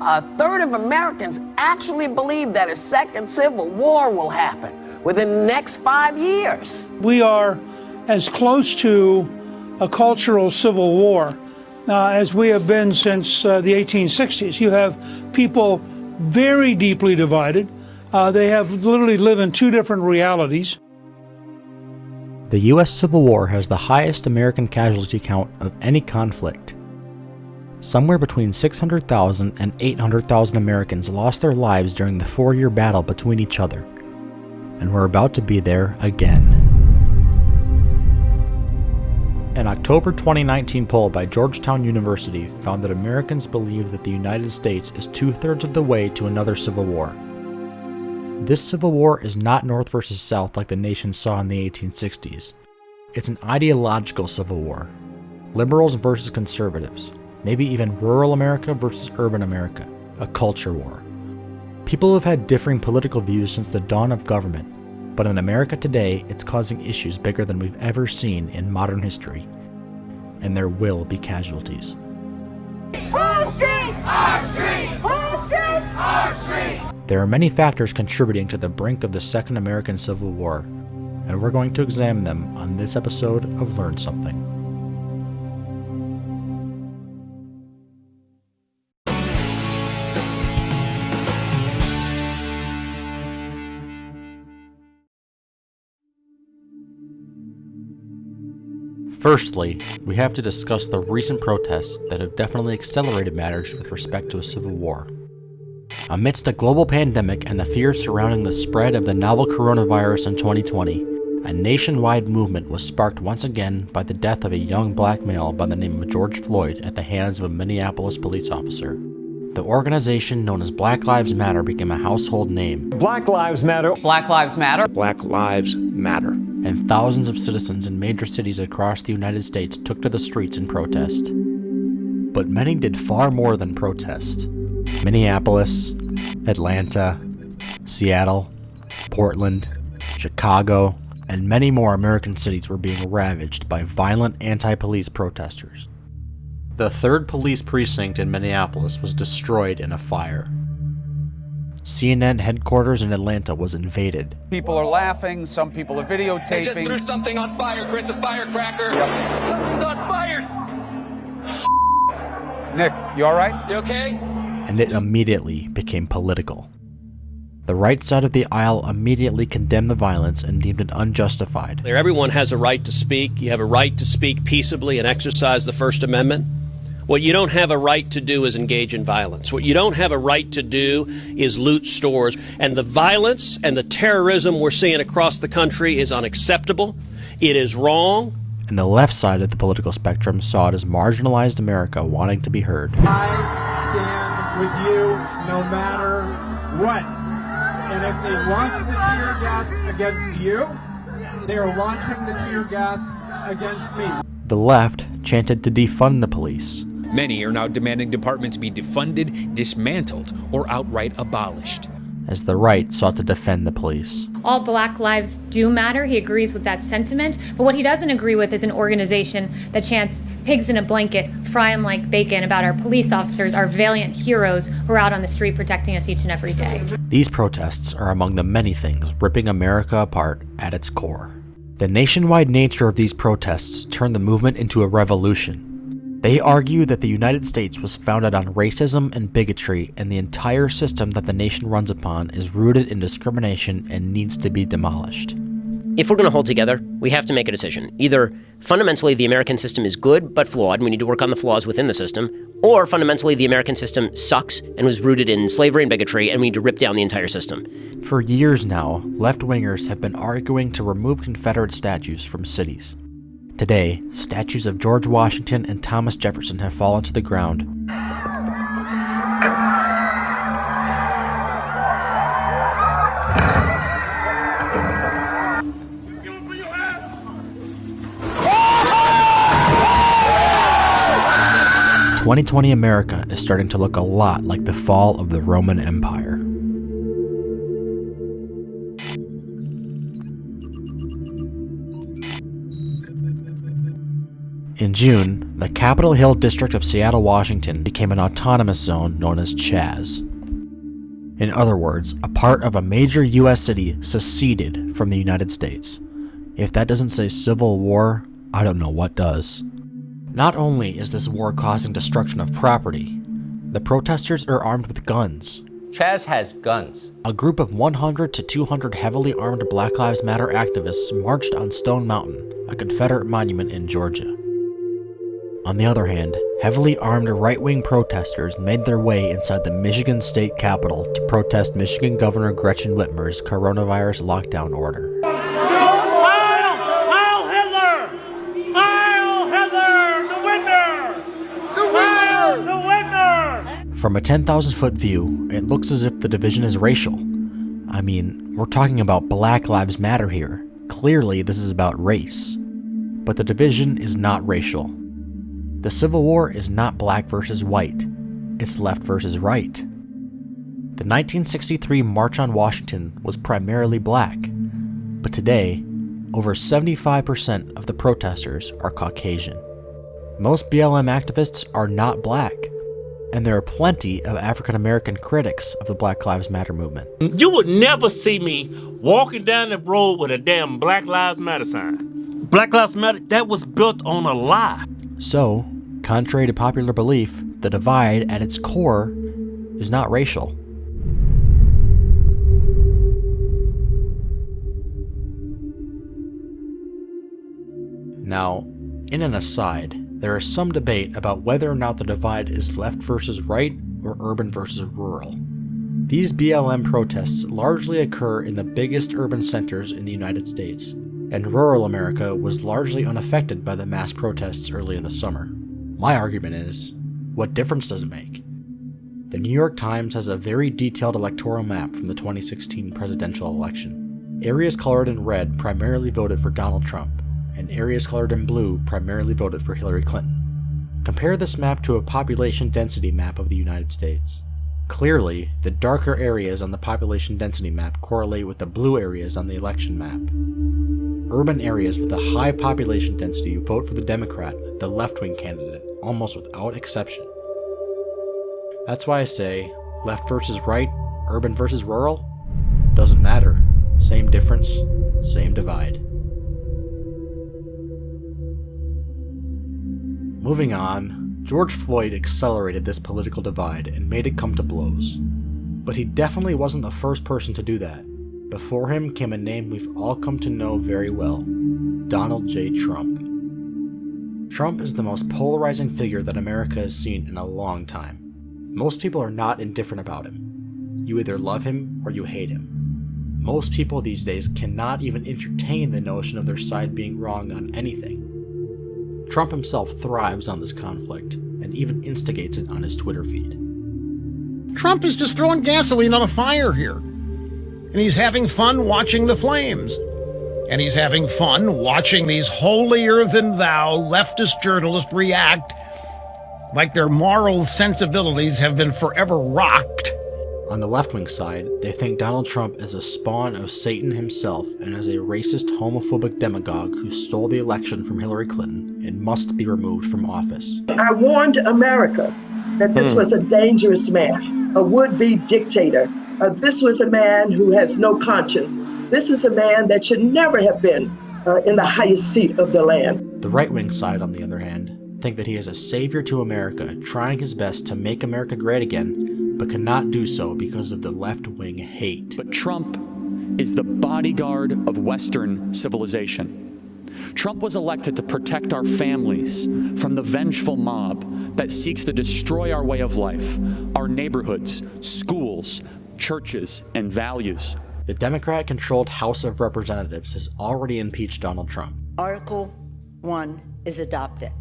a third of Americans actually believe that a second civil war will happen within the next 5 years. We are as close to a cultural civil war as we have been since the 1860s. You have people very deeply divided. They have literally live in two different realities. The U.S. Civil War has the highest American casualty count of any conflict. Somewhere between 600,000 and 800,000 Americans lost their lives during the 4-year battle between each other. And we're about to be there again. An October 2019 poll by Georgetown University found that Americans believe that the United States is 2/3 of the way to another civil war. This civil war is not North versus South like the nation saw in the 1860s. It's an ideological civil war. Liberals versus conservatives. Maybe even rural America versus urban America. A culture war. People have had differing political views since the dawn of government, but in America today, it's causing issues bigger than we've ever seen in modern history. And there will be casualties. Our streets! Our streets! Our streets! Our streets! There are many factors contributing to the brink of the Second American Civil War, and we're going to examine them on this episode of Learn Something. Firstly, we have to discuss the recent protests that have definitely accelerated matters with respect to a civil war. Amidst a global pandemic and the fears surrounding the spread of the novel coronavirus in 2020, a nationwide movement was sparked once again by the death of a young black male by the name of George Floyd at the hands of a Minneapolis police officer. The organization known as Black Lives Matter became a household name. Black Lives Matter. Black Lives Matter. Black Lives Matter. And thousands of citizens in major cities across the United States took to the streets in protest. But many did far more than protest. Minneapolis, Atlanta, Seattle, Portland, Chicago, and many more American cities were being ravaged by violent anti-police protesters. The 3rd Police Precinct in Minneapolis was destroyed in a fire. CNN headquarters in Atlanta was invaded. People are laughing, some people are videotaping. They just threw something on fire, Chris, a firecracker. Yep. Something's on fire. Nick, you all right? You okay? And it immediately became political. The right side of the aisle immediately condemned the violence and deemed it unjustified. Everyone has a right to speak. You have a right to speak peaceably and exercise the First Amendment. What you don't have a right to do is engage in violence. What you don't have a right to do is loot stores. And the violence and the terrorism we're seeing across the country is unacceptable. It is wrong. And the left side of the political spectrum saw it as marginalized America wanting to be heard. I stand with you no matter what. And if they launch the tear gas against you, they are launching the tear gas against me. The left chanted to defund the police. Many are now demanding departments be defunded, dismantled, or outright abolished. As the right sought to defend the police. All black lives do matter. He agrees with that sentiment. But what he doesn't agree with is an organization that chants pigs in a blanket, fry them like bacon about our police officers, our valiant heroes who are out on the street protecting us each and every day. These protests are among the many things ripping America apart at its core. The nationwide nature of these protests turned the movement into a revolution. They argue that the United States was founded on racism and bigotry, and the entire system that the nation runs upon is rooted in discrimination and needs to be demolished. If we're going to hold together, we have to make a decision. Either fundamentally the American system is good but flawed, and we need to work on the flaws within the system, or fundamentally the American system sucks and was rooted in slavery and bigotry, and we need to rip down the entire system. For years now, left-wingers have been arguing to remove Confederate statues from cities. Today, statues of George Washington and Thomas Jefferson have fallen to the ground. "2020 America is starting to look a lot like the fall of the Roman Empire." In June, the Capitol Hill district of Seattle, Washington became an autonomous zone known as Chaz. In other words, a part of a major U.S. city seceded from the United States. If that doesn't say civil war, I don't know what does. Not only is this war causing destruction of property, the protesters are armed with guns. Chaz has guns. A group of 100 to 200 heavily armed Black Lives Matter activists marched on Stone Mountain, a Confederate monument in Georgia. On the other hand, heavily armed right-wing protesters made their way inside the Michigan State Capitol to protest Michigan Governor Gretchen Whitmer's coronavirus lockdown order. Heil Hitler! Heil Hitler! The winner! The winner! The winner! From a 10,000-foot view, it looks as if the division is racial. I mean, we're talking about Black Lives Matter here. Clearly, this is about race. But the division is not racial. The Civil War is not black versus white, it's left versus right. The 1963 March on Washington was primarily black, but today, over 75% of the protesters are Caucasian. Most BLM activists are not black, and there are plenty of African American critics of the Black Lives Matter movement. You would never see me walking down the road with a damn Black Lives Matter sign. Black Lives Matter, that was built on a lie. So, contrary to popular belief, the divide at its core is not racial. Now, in an aside, there is some debate about whether or not the divide is left versus right or urban versus rural. These BLM protests largely occur in the biggest urban centers in the United States, and rural America was largely unaffected by the mass protests early in the summer. My argument is, what difference does it make? The New York Times has a very detailed electoral map from the 2016 presidential election. Areas colored in red primarily voted for Donald Trump, and areas colored in blue primarily voted for Hillary Clinton. Compare this map to a population density map of the United States. Clearly, the darker areas on the population density map correlate with the blue areas on the election map. Urban areas with a high population density vote for the Democrat, the left-wing candidate, almost without exception. That's why I say, left versus right, urban versus rural, doesn't matter. Same difference, same divide. Moving on, George Floyd accelerated this political divide and made it come to blows. But he definitely wasn't the first person to do that. Before him came a name we've all come to know very well, Donald J. Trump. Trump is the most polarizing figure that America has seen in a long time. Most people are not indifferent about him. You either love him or you hate him. Most people these days cannot even entertain the notion of their side being wrong on anything. Trump himself thrives on this conflict and even instigates it on his Twitter feed. Trump is just throwing gasoline on a fire here. And he's having fun watching the flames. And he's having fun watching these holier-than-thou leftist journalists react like their moral sensibilities have been forever rocked. On the left-wing side, they think Donald Trump is a spawn of Satan himself and is a racist, homophobic demagogue who stole the election from Hillary Clinton and must be removed from office. I warned America that this was a dangerous man, a would-be dictator. This was a man who has no conscience. This is a man that should never have been in the highest seat of the land. The right-wing side, on the other hand, think that he is a savior to America, trying his best to make America great again, but cannot do so because of the left-wing hate. But Trump is the bodyguard of Western civilization. Trump was elected to protect our families from the vengeful mob that seeks to destroy our way of life, our neighborhoods, schools, churches, and values. The Democrat-controlled House of Representatives has already impeached Donald Trump. Article 1 is adopted.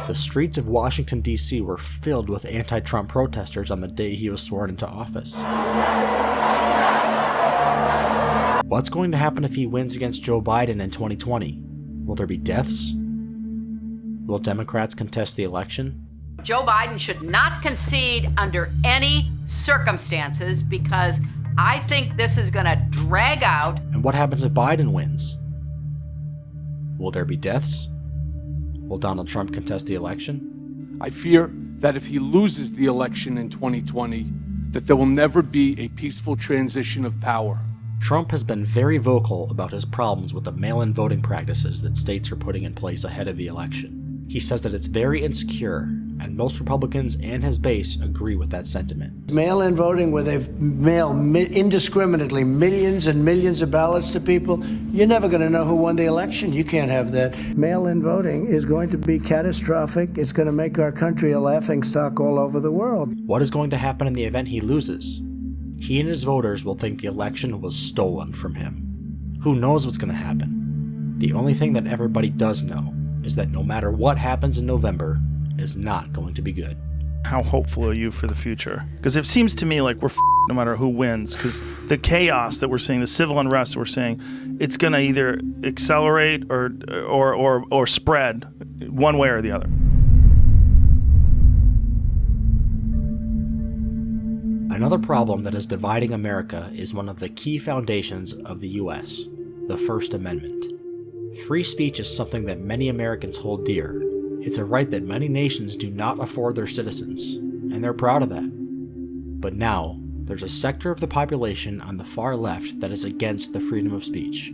The streets of Washington, D.C. were filled with anti-Trump protesters on the day he was sworn into office. What's going to happen if he wins against Joe Biden in 2020? Will there be deaths? Will Democrats contest the election? Joe Biden should not concede under any circumstances because I think this is going to drag out. And what happens if Biden wins? Will there be deaths? Will Donald Trump contest the election? I fear that if he loses the election in 2020, that there will never be a peaceful transition of power. Trump has been very vocal about his problems with the mail-in voting practices that states are putting in place ahead of the election. He says that it's very insecure, and most Republicans and his base agree with that sentiment. Mail-in voting, where they mail indiscriminately millions and millions of ballots to people, you're never going to know who won the election. You can't have that. Mail-in voting is going to be catastrophic. It's going to make our country a laughingstock all over the world. What is going to happen in the event he loses? He and his voters will think the election was stolen from him. Who knows what's going to happen? The only thing that everybody does know is that no matter what happens in November, is not going to be good. How hopeful are you for the future? Because it seems to me like we're no matter who wins, because the chaos that we're seeing, the civil unrest we're seeing, it's going to either accelerate or spread one way or the other. Another problem that is dividing America is one of the key foundations of the U.S., the First Amendment. Free speech is something that many Americans hold dear. It's a right that many nations do not afford their citizens, and they're proud of that. But now, there's a sector of the population on the far left that is against the freedom of speech.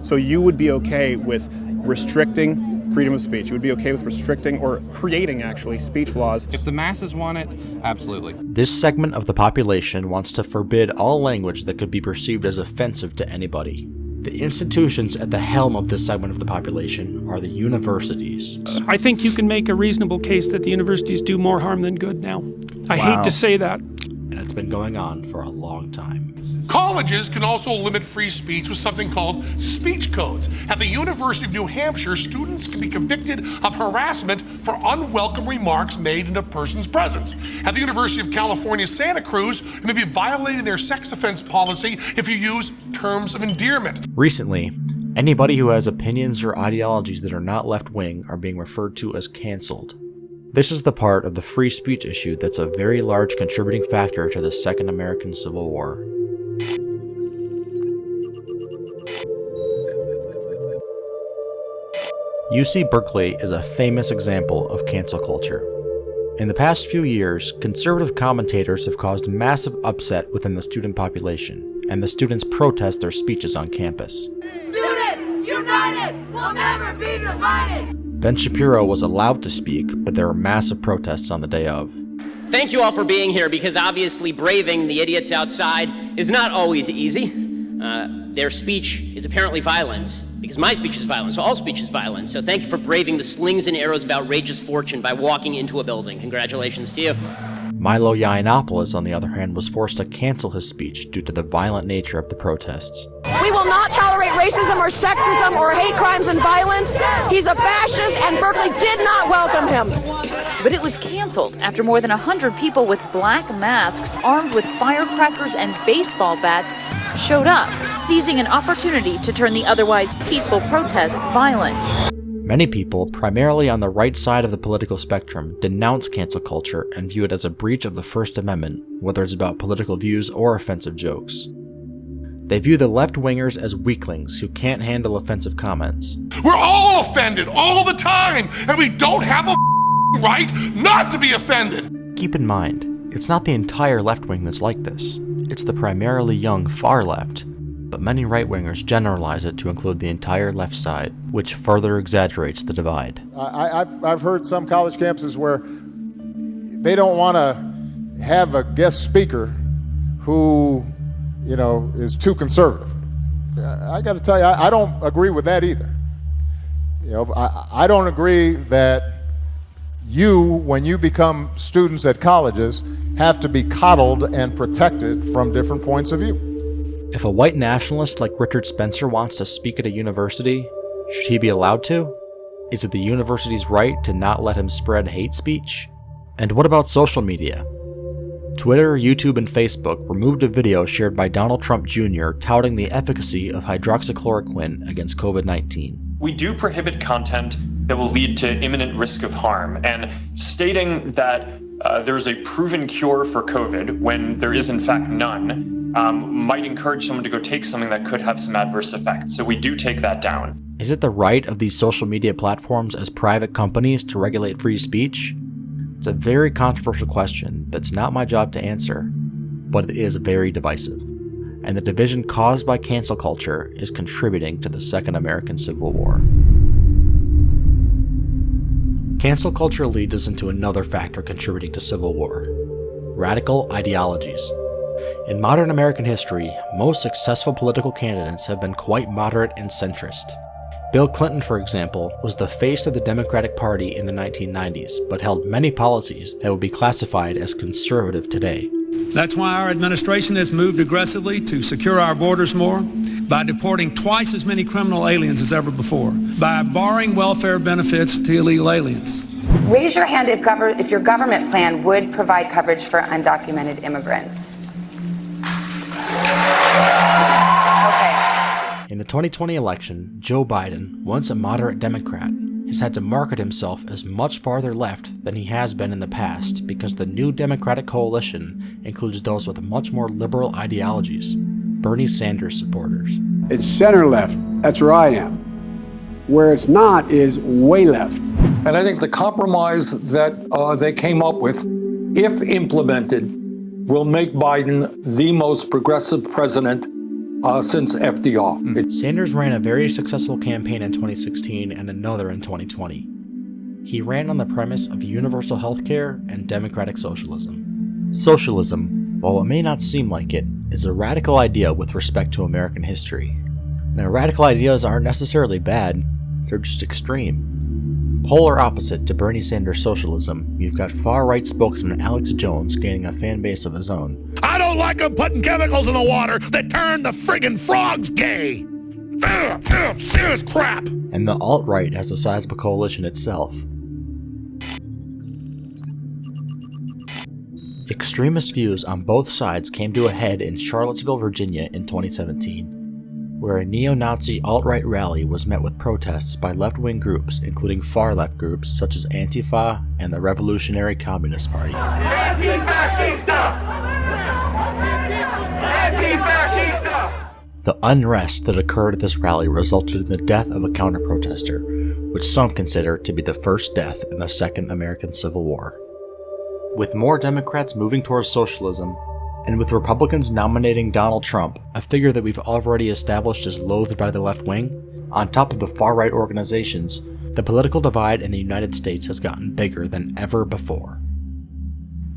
So you would be okay with restricting freedom of speech? You would be okay with restricting or creating, actually, speech laws? If the masses want it, absolutely. This segment of the population wants to forbid all language that could be perceived as offensive to anybody. The institutions at the helm of this segment of the population are the universities. I think you can make a reasonable case that the universities do more harm than good now. I hate to say that. And it's been going on for a long time. Colleges can also limit free speech with something called speech codes. At the University of New Hampshire, students can be convicted of harassment for unwelcome remarks made in a person's presence. At the University of California, Santa Cruz, you may be violating their sex offense policy if you use terms of endearment. Recently, anybody who has opinions or ideologies that are not left-wing are being referred to as canceled. This is the part of the free speech issue that's a very large contributing factor to the Second American Civil War. UC Berkeley is a famous example of cancel culture. In the past few years, conservative commentators have caused massive upset within the student population, and the students protest their speeches on campus. Students united will never be divided. Ben Shapiro was allowed to speak, but there were massive protests on the day of. Thank you all for being here, because obviously braving the idiots outside is not always easy. Their speech is apparently violent, because my speech is violent, so all speech is violent. So thank you for braving the slings and arrows of outrageous fortune by walking into a building. Congratulations to you. Milo Yiannopoulos, on the other hand, was forced to cancel his speech due to the violent nature of the protests. We will not tolerate racism or sexism or hate crimes and violence. He's a fascist, and Berkeley did not welcome him. But it was canceled after more than 100 people with black masks armed with firecrackers and baseball bats showed up, seizing an opportunity to turn the otherwise peaceful protest violent. Many people, primarily on the right side of the political spectrum, denounce cancel culture and view it as a breach of the First Amendment, whether it's about political views or offensive jokes. They view the left-wingers as weaklings who can't handle offensive comments. We're all offended all the time, and we don't have a right not to be offended. Keep in mind, it's not the entire left wing that's like this. It's the primarily young far left, but many right-wingers generalize it to include the entire left side, which further exaggerates the divide. I've heard some college campuses where they don't want to have a guest speaker who, is too conservative. I got to tell you, I don't agree with that either. I don't agree that when you become students at colleges, have to be coddled and protected from different points of view. If a white nationalist like Richard Spencer wants to speak at a university, should he be allowed to? Is it the university's right to not let him spread hate speech? And what about social media? Twitter, YouTube, and Facebook removed a video shared by Donald Trump Jr. touting the efficacy of hydroxychloroquine against COVID-19. We do prohibit content that will lead to imminent risk of harm, and stating that there's a proven cure for COVID when there is in fact none, might encourage someone to go take something that could have some adverse effects. So we do take that down. Is it the right of these social media platforms as private companies to regulate free speech? It's a very controversial question that's not my job to answer, but it is very divisive. And the division caused by cancel culture is contributing to the Second American Civil War. Cancel culture leads us into another factor contributing to civil war: radical ideologies. In modern American history, most successful political candidates have been quite moderate and centrist. Bill Clinton, for example, was the face of the Democratic Party in the 1990s, but held many policies that would be classified as conservative today. That's why our administration has moved aggressively to secure our borders more, by deporting twice as many criminal aliens as ever before, by barring welfare benefits to illegal aliens. Raise your hand if your government plan would provide coverage for undocumented immigrants. In the 2020 election, Joe Biden, once a moderate Democrat, has had to market himself as much farther left than he has been in the past because the new Democratic coalition includes those with much more liberal ideologies, Bernie Sanders supporters. It's center left. That's where I am. Where it's not is way left. And I think the compromise that they came up with, if implemented, will make Biden the most progressive president since FDR. Sanders ran a very successful campaign in 2016 and another in 2020. He ran on the premise of universal health care and democratic socialism. Socialism, while it may not seem like it, is a radical idea with respect to American history. Now, radical ideas aren't necessarily bad, they're just extreme. Polar opposite to Bernie Sanders' socialism, you've got far-right spokesman Alex Jones gaining a fan base of his own. I don't like them putting chemicals in the water that turn the friggin' frogs gay. Serious crap. And the alt-right has the size of a coalition itself. Extremist views on both sides came to a head in Charlottesville, Virginia in 2017, where a neo-Nazi alt-right rally was met with protests by left-wing groups, including far-left groups such as Antifa and the Revolutionary Communist Party. The unrest that occurred at this rally resulted in the death of a counter-protester, which some consider to be the first death in the Second American Civil War. With more Democrats moving towards socialism, and with Republicans nominating Donald Trump, a figure that we've already established as loathed by the left wing, on top of the far-right organizations, the political divide in the United States has gotten bigger than ever before.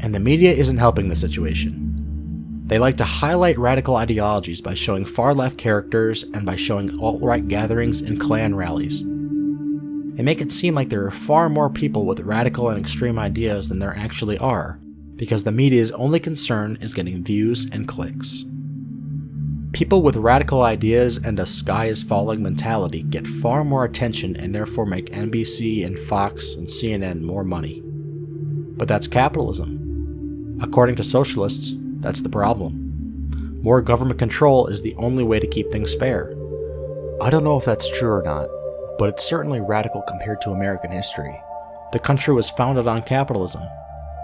And the media isn't helping the situation. They like to highlight radical ideologies by showing far-left characters and by showing alt-right gatherings and Klan rallies. They make it seem like there are far more people with radical and extreme ideas than there actually are, because the media's only concern is getting views and clicks. People with radical ideas and a sky is falling mentality get far more attention and therefore make NBC and Fox and CNN more money. But that's capitalism. According to socialists, that's the problem. More government control is the only way to keep things fair. I don't know if that's true or not, but it's certainly radical compared to American history. The country was founded on capitalism.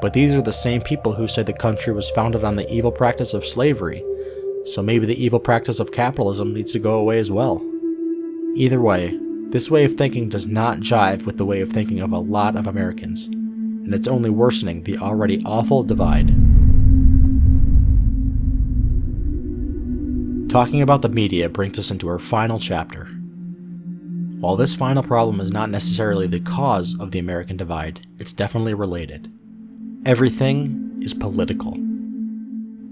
But these are the same people who say the country was founded on the evil practice of slavery, so maybe the evil practice of capitalism needs to go away as well. Either way, this way of thinking does not jive with the way of thinking of a lot of Americans, and it's only worsening the already awful divide. Talking about the media brings us into our final chapter. While this final problem is not necessarily the cause of the American divide, it's definitely related. Everything is political.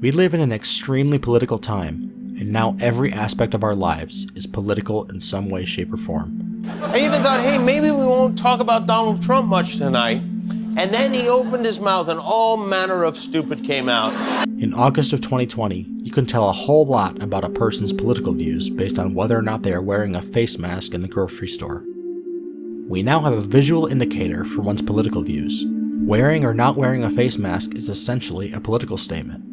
We live in an extremely political time, and now every aspect of our lives is political in some way, shape, or form. I even thought, hey, maybe we won't talk about Donald Trump much tonight. And then he opened his mouth and all manner of stupid came out. In August of 2020, you can tell a whole lot about a person's political views based on whether or not they are wearing a face mask in the grocery store. We now have a visual indicator for one's political views. Wearing or not wearing a face mask is essentially a political statement.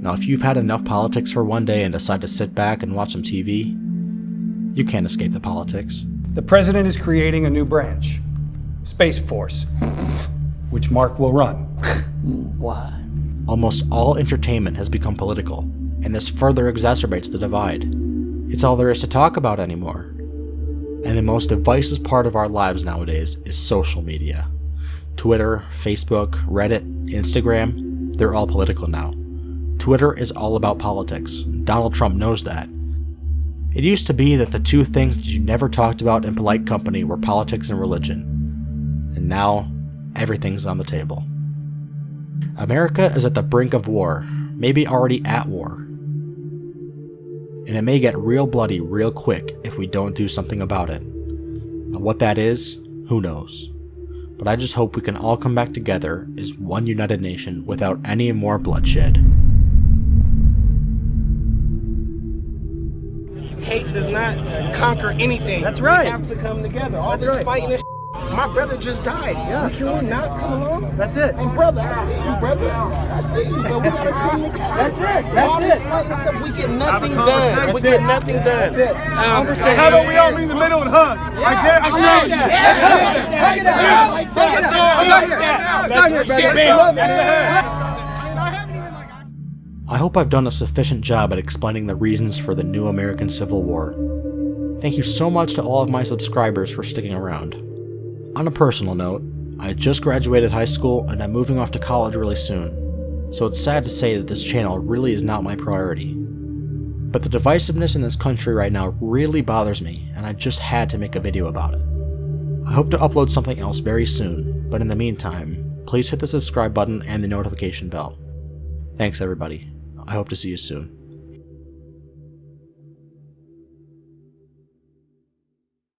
Now, if you've had enough politics for one day and decide to sit back and watch some TV, you can't escape the politics. The president is creating a new branch, Space Force. which Mark will run. Why? Almost all entertainment has become political, and this further exacerbates the divide. It's all there is to talk about anymore. And the most divisive part of our lives nowadays is social media. Twitter, Facebook, Reddit, Instagram, they're all political now. Twitter is all about politics. Donald Trump knows that. It used to be that the two things that you never talked about in polite company were politics and religion. And now, everything's on the table. America is at the brink of war, maybe already at war. And it may get real bloody real quick if we don't do something about it. Now, what that is, who knows? But I just hope we can all come back together as one united nation without any more bloodshed. Hate does not conquer anything. That's right. We have to come together. All That's this right. fighting and my brother just died. Yeah. Can we not come along? That's it. And brother, I see you, brother. I see you, but we gotta come together. That's it. All That's this it. fighting and stuff, we get nothing Have a done. conversation. We get nothing done. That's it. How about we all meet in the middle and hug? I guarantee you. Let's hug it out. Hug it out. Let's hug it out. Let's hug. I hope I've done a sufficient job at explaining the reasons for the new American Civil War. Thank you so much to all of my subscribers for sticking around. On a personal note, I just graduated high school and I'm moving off to college really soon, so it's sad to say that this channel really is not my priority. But the divisiveness in this country right now really bothers me, and I just had to make a video about it. I hope to upload something else very soon, but in the meantime, please hit the subscribe button and the notification bell. Thanks everybody. I hope to see you soon.